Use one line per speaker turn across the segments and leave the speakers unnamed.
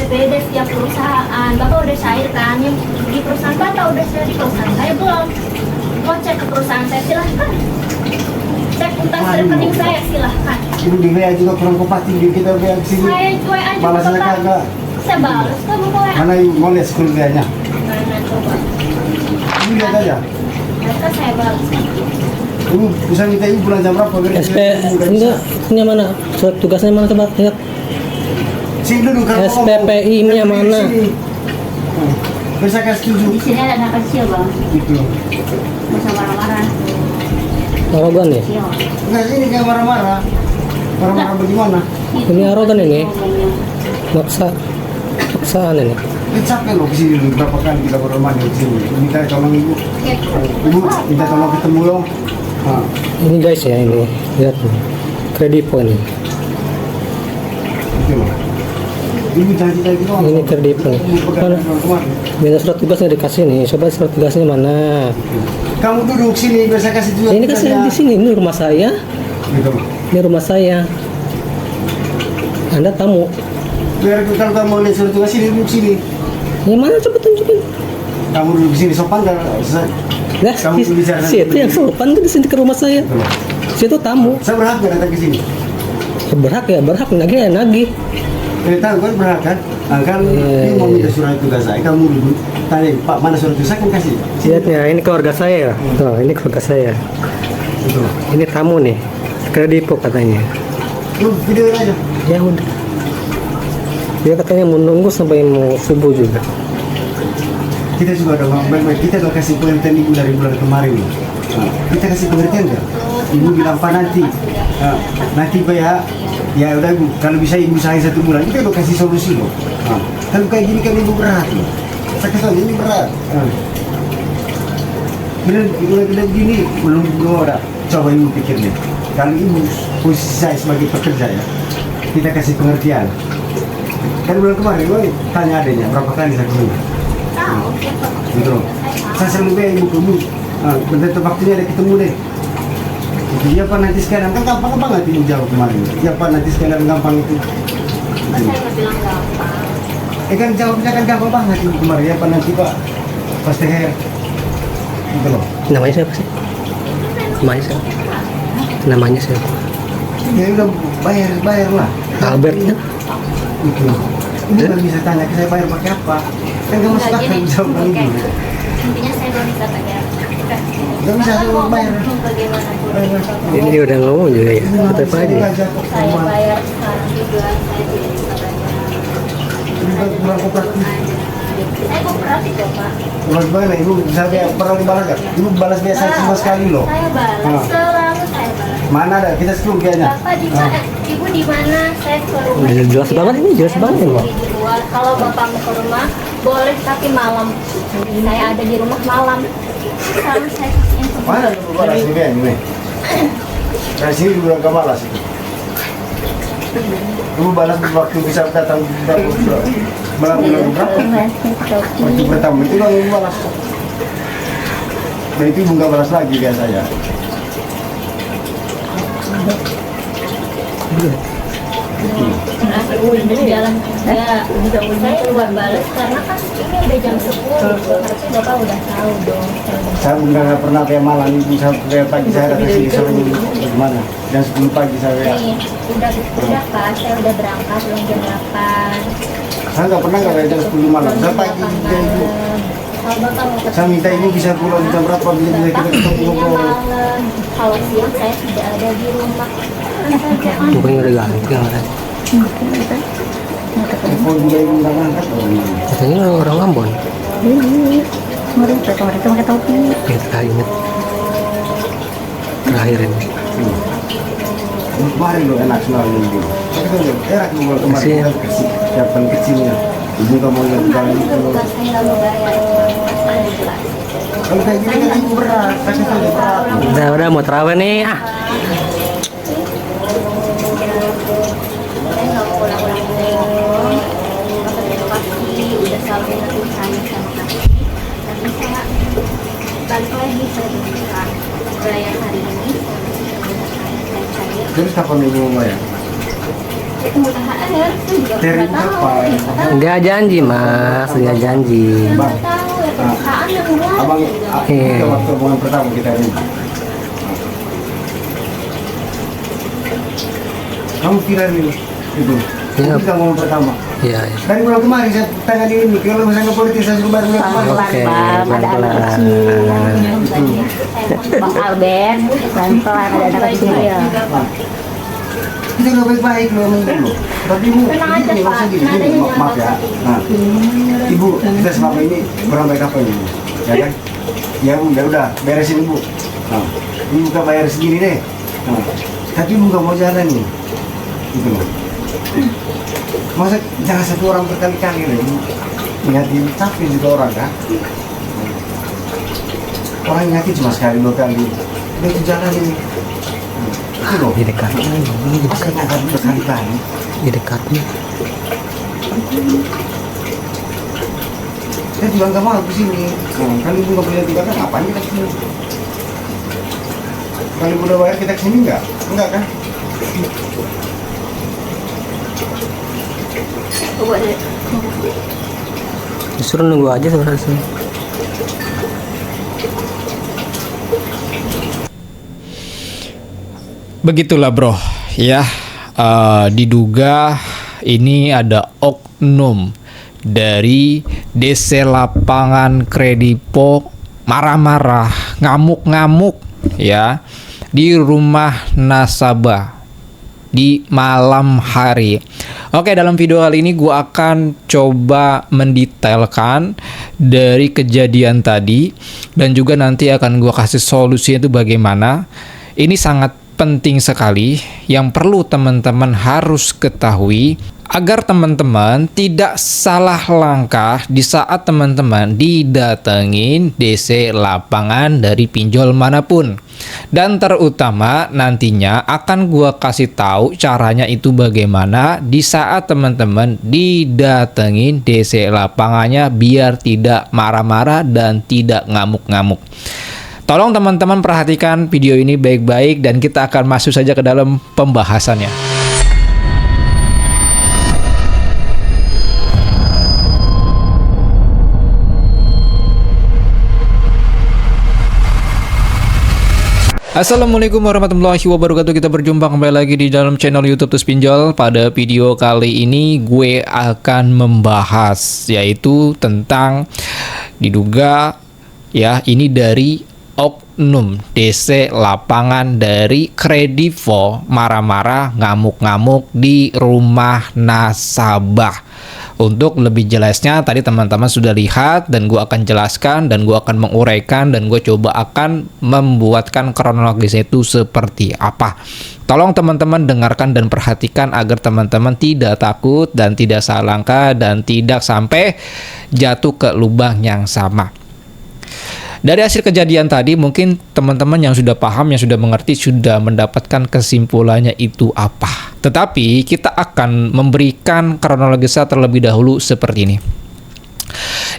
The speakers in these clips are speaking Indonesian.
beda-beda setiap perusahaan. Bapak udah cairkan yang di perusahaan Bapak udah share di perusahaan saya belum. Mau cek ke perusahaan saya silahkan. Cek tentang rekening saya silahkan.
Ibu di WA juga kurang kooperatif di kita WA di sini.
Saya cuek aja
Balasnya kagak.
Saya balas kamu mau
Mana ibu mau lihat scroll WA-nya?
mana coba?
Ibu lihat aja.
Mereka saya balas.
Ibu bisa minta ibu pulang jam berapa? Biar
SP enggak punya mana? Surat tugasnya mana coba lihat.
Sini dulu kalau
SPPI-nya mana?
Bisa kasih setuju.
Di sini ada anak kecil bang.
Gitu.
Masa marah-marah.
Arogan ya?
Kecil.
Enggak sini kayak marah-marah. Marah-marah bagaimana?
Ini arogan ini? Maksaan ini.
Ini capek loh kesini dulu berapa kali kita bermain di sini. Minta tolong ibu. Ibu minta tolong ketemu loh. Nah,
Ini guys ya ini lihat nih. Kredipo ini.
gitu loh. Ibu janji kayak gitu.
Ini kredipo nih. Mana? Minta surat tugasnya dikasih nih. Coba surat tugasnya mana?
Kamu duduk sini biar saya kasih juga.
Ini kan saya di sini. Ini rumah saya.
Gitu.
Ini rumah saya. Anda tamu.
Biar kalau kamu mau lihat surat tugas sini duduk sini.
Yang mana coba tunjukin?
Kamu duduk sini sopan kan?
Nah,
Kamu bicara
situ yang sopan tuh di sini ke rumah saya.
Gitu loh.
Situ tamu.
Saya berhak nggak datang ke sini?
Berhak ya, berhak nagih ya nagih.
Tahu kan berhak kan? Nah, kan ini mau minta surat tugas saya, kamu duduk tanya Pak mana surat tugas saya kan kasih.
Lihat ya, ini keluarga saya. Tuh, ini keluarga saya.
Gitu loh.
Ini tamu nih. Kredipo katanya.
Lu video aja.
Ya udah. Dia katanya mau nunggu sampai mau subuh juga.
Kita juga ada baik-baik, kita udah kasih pengertian ibu dari bulan kemarin loh. Nah, kita kasih pengertian nggak? Ibu bilang apa nanti? Nah, nanti Pak ya udah ibu, kalau bisa ibu saya 1 bulan, kita udah kasih solusi loh. Nah, kalau kayak gini kan ibu berat loh. Saya kasih tahu ini berat. Nah. Bilang gini, belum ada. Coba ibu pikir nih. Kalau ibu posisi saya sebagai pekerja ya, kita kasih pengertian. Kan bulan kemarin, gue tanya adanya berapa kali saya ketemu.
Tahu siapa?
Gitu loh. Saya selalu bilang ibu ke ibu, bentar waktunya ada ketemu deh. Gitu, ya Pak nanti sekalian, kan gampang banget ibu jawab kemarin. Ya Pak nanti sekalian gampang itu.
Saya nggak bilang gampang.
Kan jawabnya kan gampang banget ibu kemarin. Ya Pak nanti Pak, pasti kayak gitu loh.
Namanya siapa sih? Namanya siapa? Namanya siapa?
Ya udah bayar lah.
Albert kan?
Gitu loh. Ibu nggak bisa tanya ke saya bayar pakai apa. Kan kamu
Nggak
suka
gini,
jawab
oke.
ibu.
Intinya saya belum bisa bayar.
Nggak bisa
Bapak
suruh
mau
bayar.
bagaimana pun.
Ini dia udah ngomong juga ya. Tetap aja.
Saya bayar sekarang juga, saya tidak bisa bayar.
Kurang kooperatif.
Saya kooperatif ya Pak.
Balas balik, ibu bisa pernah dibalas gak? Ibu balas biasa cuma sekali loh.
Saya balas,
Ah.
selalu saya balas.
Mana ada? Kita sepuluh kayaknya.
Bapak di mana? Ibu di mana? Saya ke rumah.
Udah jelas banget ini, jelas banget ini, Mbak.
Di luar. Kalau Bapak mau ke rumah, boleh tapi malam. Saya ada di rumah malam. Selalu saya kasih info.
Mana ibu balas ini kan ini? Dari sini ibu gak balas itu. Ibu balas waktu bisa datang malam berapa? Waktu pertama itu kan ibu balas. Dan itu ibu gak balas lagi biasanya.
Jalan ya, saya buat balas karena kan ini udah jam 10. Harusnya Bapak udah tahu dong.
Saya nggak pernah kayak malam ibu sampai pagi saya datang sini selalu gimana? Jam 10 pagi saya.
Nih, udah Pak, saya udah berangkat belum jam 8.
Saya nggak pernah nggak jam 10 malam. Saya pagi juga ibu.
Kalau Bapak mau ketemu,
Saya minta ibu bisa pulang jam berapa bila kita ketemu
Bapak
ngobrol.
malam. Kalau siang saya tidak ada di rumah.
Bukannya udah ganti kan?
Telepon juga ibu nggak ngangkat.
Katanya orang Ambon.
Kemarin itu pakai topi.
Ya terakhir ingat. Terakhir ini.
Kemarin lo enak sekali ibu. Saya tahu enak ibu kemarin
Kasih ya.
kita kasih siapkan kecilnya. Ibu nggak mau lihat
Kalau
itu.
itu tugas saya nggak mau bayar.
Kalau kayak gini kan ibu berat. Kasih tahu berat.
Udah mau terawih nih. Ah,
Saya nggak mau ulang-ulang dong. Bapak terima kasih udah selalu ingetin saya sama kasih. Tapi saya balik lagi saya bisa bayar hari ini. Saya cair.
Terus kapan ibu mau bayar?
ketemu THR itu juga
Dari
nggak tahu.
apa?
Nggak tahu.
Dia janji mas, dia janji.
Nggak tahu ya perusahaan yang buat.
Abang,
Iya.
itu waktu hubungan pertama kita ini. Kamu viral ini, itu.
Iya.
Kita ngomong pertama.
Iya. Iya.
Dari bulan kemarin saya tanya di ini, kalau misalnya politik saya suruh baru bulan kemarin.
Oke,
Ada anak kecil. Bang Albert, pelan-pelan ada anak kecil.
Kita udah baik-baik loh dulu. Tapi ibu,
Tenang aja,
ini
Pak.
maksudnya gini,
Nadanya
ibu,
jangan
maaf ya. Nah, ibu, kita selama ini kurang baik apa ini? Ya kan? Ya udah, beresin ibu. Nah, ibu buka bayar sendiri deh. Nah, tapi ibu nggak mau jalan nih. Gitu loh. Masa jangan satu orang berkali-kali loh. Ibu. Ingatin capek juga orang kan. Orang ingatin cuma sekali 2 kali. Udah itu jalan ini. Itu loh.
Di dekat.
Masa ingatkan berkali-kali.
Di dekatnya.
Saya juga nggak mau kesini. Nah, kalau ibu nggak punya tiga kan ngapain kita kesini? Kalau ibu udah bayar kita kesini nggak? Enggak kan?
Coba deh.
Disuruh nunggu aja sebenarnya.
Begitulah bro, ya diduga ini ada oknum dari DC Lapangan Kredivo marah-marah, ngamuk-ngamuk ya di rumah nasabah di malam hari. Oke, dalam video kali ini gue akan coba mendetailkan dari kejadian tadi dan juga nanti akan gue kasih solusi itu bagaimana. Ini sangat penting sekali yang perlu teman-teman harus ketahui agar teman-teman tidak salah langkah di saat teman-teman didatengin DC lapangan dari pinjol manapun. Dan terutama nantinya akan gua kasih tahu caranya itu bagaimana di saat teman-teman didatengin DC lapangannya biar tidak marah-marah dan tidak ngamuk-ngamuk. Tolong teman-teman perhatikan video ini baik-baik dan kita akan masuk saja ke dalam pembahasannya. Assalamualaikum warahmatullahi wabarakatuh. Kita berjumpa kembali lagi di dalam channel YouTube Tus Pinjol. Pada video kali ini gue akan membahas yaitu tentang diduga ya ini dari oknum DC lapangan dari Kredivo marah-marah ngamuk-ngamuk di rumah nasabah. Untuk lebih jelasnya tadi teman-teman sudah lihat dan gue akan jelaskan dan gue akan menguraikan dan gue coba akan membuatkan kronologisnya itu seperti apa. Tolong teman-teman dengarkan dan perhatikan agar teman-teman tidak takut dan tidak salah langkah dan tidak sampai jatuh ke lubang yang sama. Dari hasil kejadian tadi mungkin teman-teman yang sudah paham, yang sudah mengerti, sudah mendapatkan kesimpulannya itu apa. Tetapi kita akan memberikan kronologisnya terlebih dahulu seperti ini.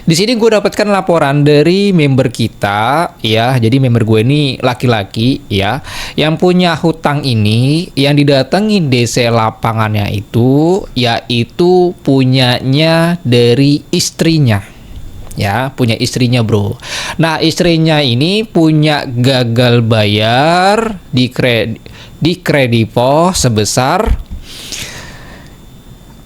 Di sini gue dapatkan laporan dari member kita ya. Jadi member gue ini laki-laki ya, yang punya hutang ini yang didatengin DC lapangannya itu yaitu punyanya dari istrinya. Ya, punya istrinya bro. Nah, istrinya ini punya gagal bayar di Kredivo sebesar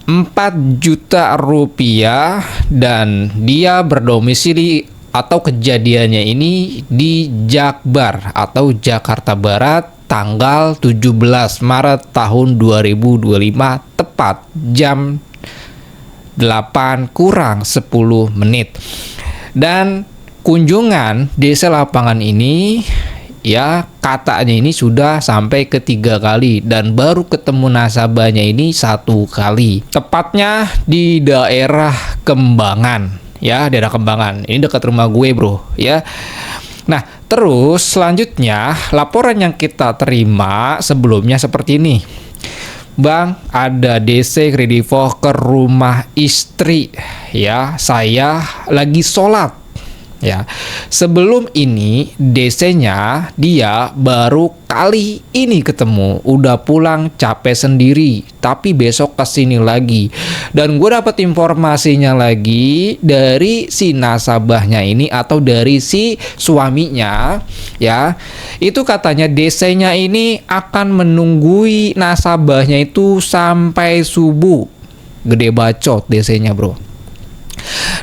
4 juta rupiah dan dia berdomisili atau kejadiannya ini di Jakbar atau Jakarta Barat tanggal 17 Maret tahun 2025 tepat jam 8 kurang 10 menit. Dan kunjungan DC lapangan ini ya katanya ini sudah sampai ke 3 kali dan baru ketemu nasabahnya ini 1 kali. Tepatnya di daerah Kembangan ya, daerah Kembangan. Ini dekat rumah gue bro ya. Nah terus selanjutnya laporan yang kita terima sebelumnya seperti ini. Bang, ada DC Kredivo ke rumah istri ya, saya lagi sholat Ya, sebelum ini DC-nya dia baru kali ini ketemu, udah pulang capek sendiri, tapi besok kesini lagi. Dan gue dapat informasinya lagi dari si nasabahnya ini atau dari si suaminya, ya, itu katanya DC-nya ini akan menunggui nasabahnya itu sampai subuh. Gede bacot DC-nya, bro.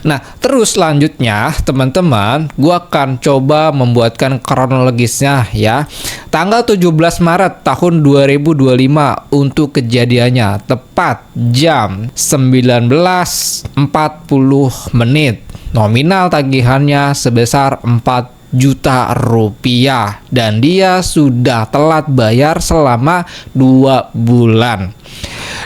Nah, terus selanjutnya teman-teman, gua akan coba membuatkan kronologisnya ya. Tanggal 17 Maret tahun 2025 untuk kejadiannya, tepat jam 19.40 menit. Nominal tagihannya sebesar 4 juta rupiah dan dia sudah telat bayar selama 2 bulan.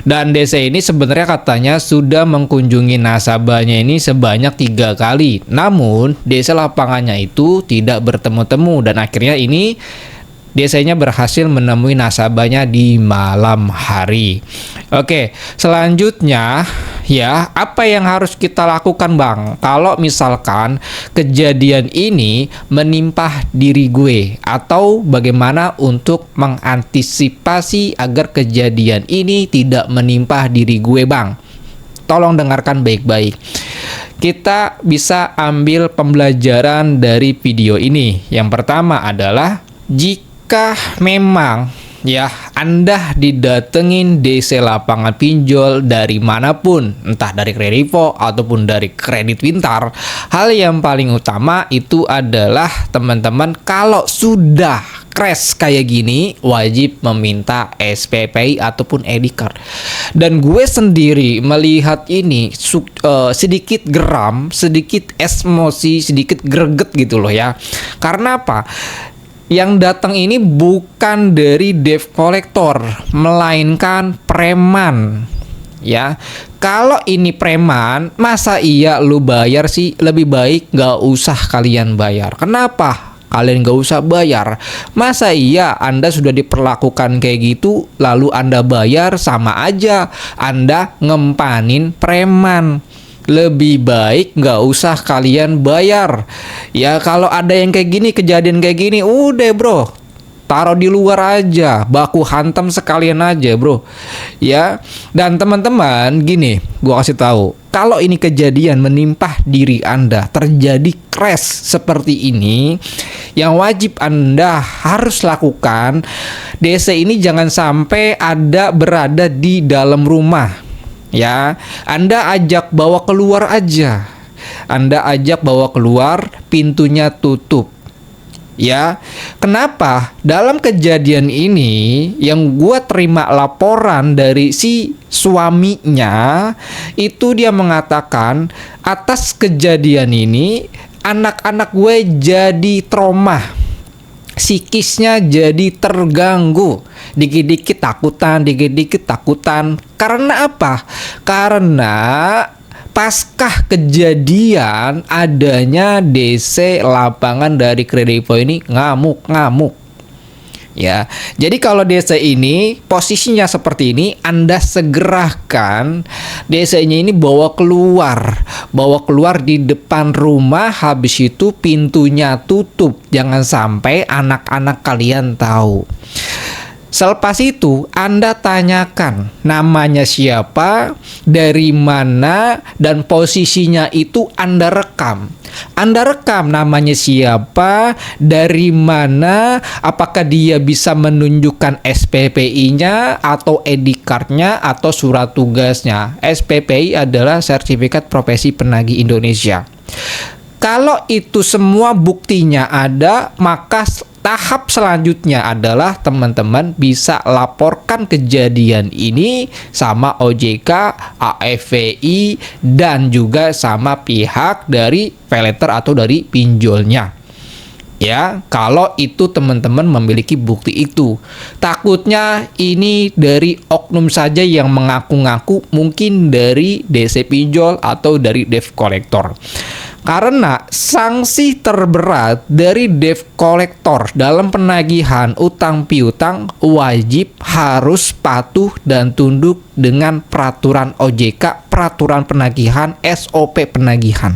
Dan DC ini sebenarnya katanya sudah mengunjungi nasabahnya ini sebanyak 3 kali. Namun DC lapangannya itu tidak bertemu-temu dan akhirnya ini DC-nya berhasil menemui nasabahnya di malam hari. Oke, selanjutnya ya, apa yang harus kita lakukan, Bang? Kalau misalkan kejadian ini menimpa diri gue, atau bagaimana untuk mengantisipasi agar kejadian ini tidak menimpa diri gue, Bang? Tolong dengarkan baik-baik. Kita bisa ambil pembelajaran dari video ini. Yang pertama adalah jika memang ya Anda didatengin DC lapangan pinjol dari manapun, entah dari Kredivo ataupun dari Kredit Pintar, hal yang paling utama itu adalah teman-teman kalau sudah crash kayak gini wajib meminta SPPI ataupun ID card. Dan gue sendiri melihat ini sedikit geram, sedikit emosi, sedikit greget gitu loh ya. Karena apa? Yang datang ini bukan dari debt collector, melainkan preman. Ya, kalau ini preman, masa iya lu bayar sih? Lebih baik gak usah kalian bayar. Kenapa? Kalian gak usah bayar. Masa iya Anda sudah diperlakukan kayak gitu, lalu Anda bayar? Sama aja Anda ngempanin preman. Lebih baik nggak usah kalian bayar. Ya kalau ada yang kayak gini, kejadian kayak gini, udah bro, taruh di luar aja, baku hantam sekalian aja bro. Ya, dan teman-teman gini, gua kasih tahu, kalau ini kejadian menimpa diri Anda, terjadi crash seperti ini, yang wajib Anda harus lakukan, DC ini jangan sampai berada di dalam rumah. Ya, Anda ajak bawa keluar aja. Anda ajak bawa keluar, pintunya tutup. Ya, kenapa? Dalam kejadian ini yang gua terima laporan dari si suaminya, itu dia mengatakan atas kejadian ini anak-anak gue jadi trauma. Psikisnya jadi terganggu, dikit-dikit takutan. Karena apa? Karena paskah kejadian adanya DC lapangan dari Kredivo ini ngamuk. Ya, jadi kalau DC ini posisinya seperti ini, Anda segerakan DC-nya ini bawa keluar di depan rumah, habis itu pintunya tutup, jangan sampai anak-anak kalian tahu. Selepas itu Anda tanyakan namanya siapa, dari mana, dan posisinya itu Anda rekam. Anda rekam namanya siapa, dari mana, apakah dia bisa menunjukkan SPPI-nya atau ID card-nya atau surat tugasnya. SPPI adalah Sertifikat Profesi Penagih Indonesia. Kalau itu semua buktinya ada, maka tahap selanjutnya adalah teman-teman bisa laporkan kejadian ini sama OJK, AFVI, dan juga sama pihak dari paylater atau dari pinjolnya. Ya, kalau itu teman-teman memiliki bukti itu. Takutnya ini dari oknum saja yang mengaku-ngaku, mungkin dari DC pinjol atau dari debt collector. Karena sanksi terberat dari debt collector dalam penagihan utang piutang wajib harus patuh dan tunduk dengan peraturan OJK, peraturan penagihan, SOP penagihan.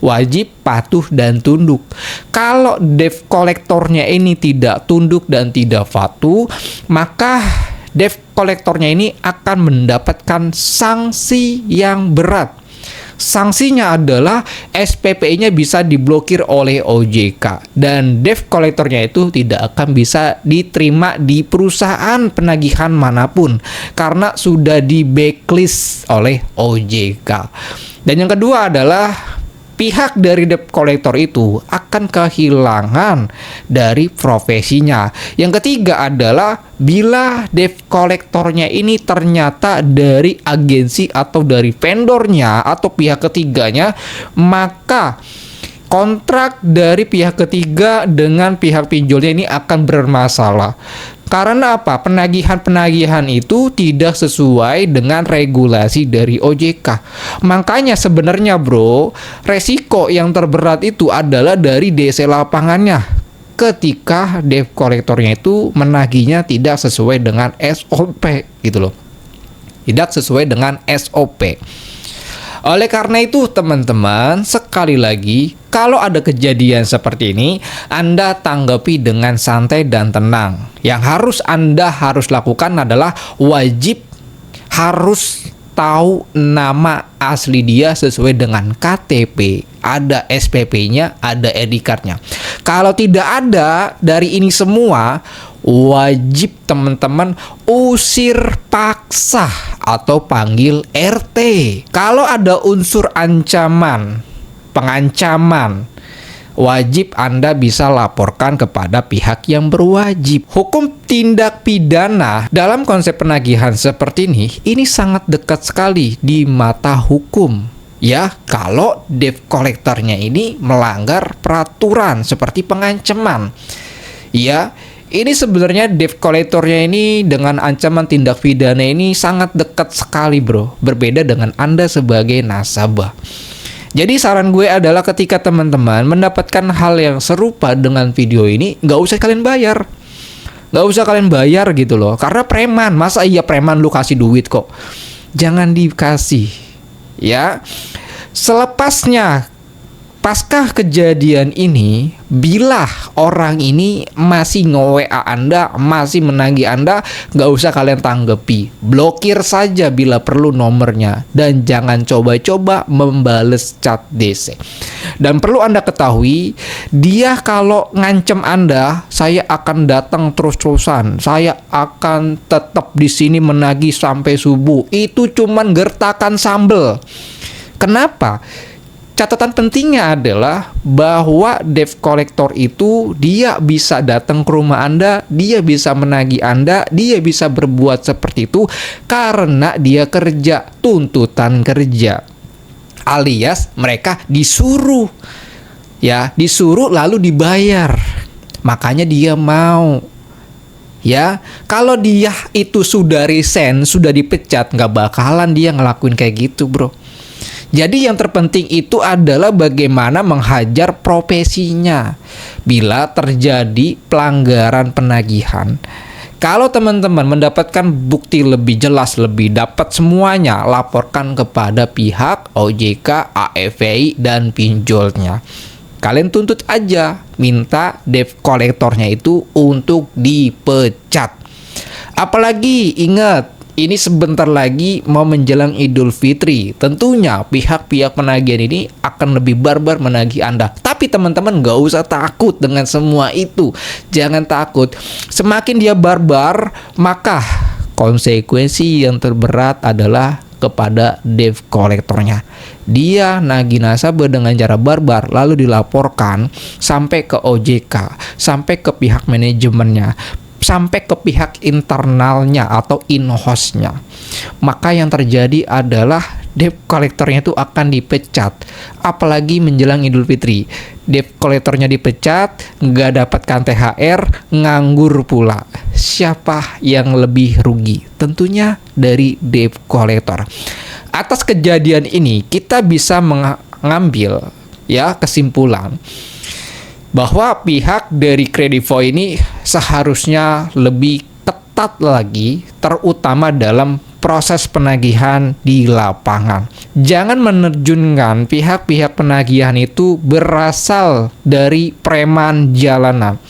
Wajib patuh dan tunduk. Kalau debt collectornya ini tidak tunduk dan tidak patuh, maka debt collectornya ini akan mendapatkan sanksi yang berat. Sanksinya adalah SPP-nya bisa diblokir oleh OJK dan debt collectornya itu tidak akan bisa diterima di perusahaan penagihan manapun karena sudah di blacklist oleh OJK. Dan yang kedua adalah pihak dari debt collector itu akan kehilangan dari profesinya. Yang ketiga adalah bila debt collectornya ini ternyata dari agensi atau dari vendornya atau pihak ketiganya, maka kontrak dari pihak ketiga dengan pihak pinjolnya ini akan bermasalah. Karena apa? Penagihan-penagihan itu tidak sesuai dengan regulasi dari OJK. Makanya sebenarnya bro, resiko yang terberat itu adalah dari DC lapangannya. Ketika debt collectornya itu menagihnya tidak sesuai dengan SOP gitu loh. Tidak sesuai dengan SOP. Oleh karena itu teman-teman, sekali lagi, kalau ada kejadian seperti ini, Anda tanggapi dengan santai dan tenang. Yang Anda harus lakukan adalah wajib harus tahu nama asli dia sesuai dengan KTP, ada SPP-nya, ada ID card-nya. Kalau tidak ada dari ini semua, wajib teman-teman usir paksa atau panggil RT. Kalau ada unsur ancaman, pengancaman, wajib Anda bisa laporkan kepada pihak yang berwajib. Hukum tindak pidana dalam konsep penagihan seperti ini sangat dekat sekali di mata hukum. Ya, kalau debt collectornya ini melanggar peraturan seperti pengancaman. Ya, ini sebenarnya debt collectornya ini dengan ancaman tindak pidana ini sangat dekat sekali bro. Berbeda dengan Anda sebagai nasabah. Jadi saran gue adalah ketika teman-teman mendapatkan hal yang serupa dengan video ini, nggak usah kalian bayar. Nggak usah kalian bayar gitu loh. Karena preman, masa iya preman lu kasih duit kok. Jangan dikasih. Ya, selepasnya pasca kejadian ini, bila orang ini masih nge-WA Anda, masih menagih Anda, nggak usah kalian tanggapi. Blokir saja bila perlu nomornya. Dan jangan coba-coba membales chat DC. Dan perlu Anda ketahui, dia kalau ngancem Anda, saya akan datang terus-terusan. Saya akan tetap di sini menagih sampai subuh. Itu cuman gertakan sambel. Kenapa? Catatan pentingnya adalah bahwa debt collector itu dia bisa datang ke rumah Anda, dia bisa menagih Anda, dia bisa berbuat seperti itu karena dia kerja, tuntutan kerja. Alias mereka disuruh. Ya, disuruh lalu dibayar. Makanya dia mau. Ya, kalau dia itu sudah resign, sudah dipecat, nggak bakalan dia ngelakuin kayak gitu bro. Jadi yang terpenting itu adalah bagaimana menghajar profesinya bila terjadi pelanggaran penagihan. Kalau teman-teman mendapatkan bukti lebih jelas, lebih dapat semuanya, laporkan kepada pihak OJK, AFVI, dan pinjolnya. Kalian tuntut aja, minta debt collectornya itu untuk dipecat. Apalagi ingat, ini sebentar lagi mau menjelang Idul Fitri. Tentunya pihak-pihak penagihan ini akan lebih barbar menagih Anda. Tapi teman-teman gak usah takut dengan semua itu. Jangan takut. Semakin dia barbar, maka konsekuensi yang terberat adalah kepada debt collectornya. Dia nagih nasabah dengan cara barbar, lalu dilaporkan sampai ke OJK, sampai ke pihak manajemennya, sampai ke pihak internalnya atau in-house-nya. Maka yang terjadi adalah debt collectornya itu akan dipecat. Apalagi menjelang Idul Fitri, debt collectornya dipecat, nggak dapatkan THR, nganggur pula. Siapa yang lebih rugi? Tentunya dari debt collector. Atas kejadian ini kita bisa mengambil ya kesimpulan bahwa pihak dari Kredivo ini seharusnya lebih ketat lagi, terutama dalam proses penagihan di lapangan. Jangan menerjunkan pihak-pihak penagihan itu berasal dari preman jalanan.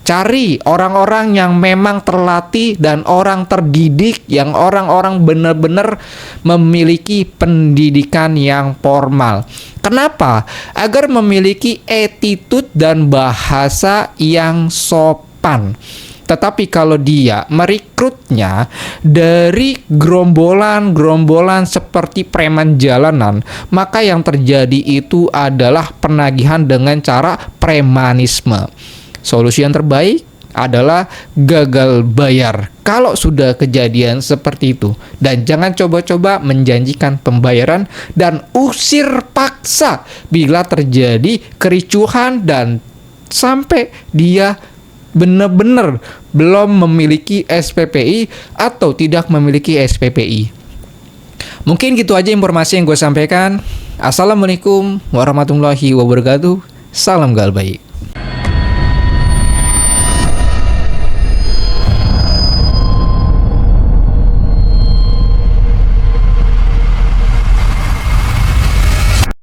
Cari orang-orang yang memang terlatih dan orang terdidik, yang orang-orang benar-benar memiliki pendidikan yang formal. Kenapa? Agar memiliki attitude dan bahasa yang sopan. Tetapi kalau dia merekrutnya dari gerombolan-gerombolan seperti preman jalanan, maka yang terjadi itu adalah penagihan dengan cara premanisme. Solusi yang terbaik adalah gagal bayar kalau sudah kejadian seperti itu. Dan jangan coba-coba menjanjikan pembayaran dan usir paksa bila terjadi kericuhan dan sampai dia benar-benar belum memiliki SPPI atau tidak memiliki SPPI. Mungkin gitu aja informasi yang gue sampaikan. Assalamualaikum warahmatullahi wabarakatuh. Salam galbay.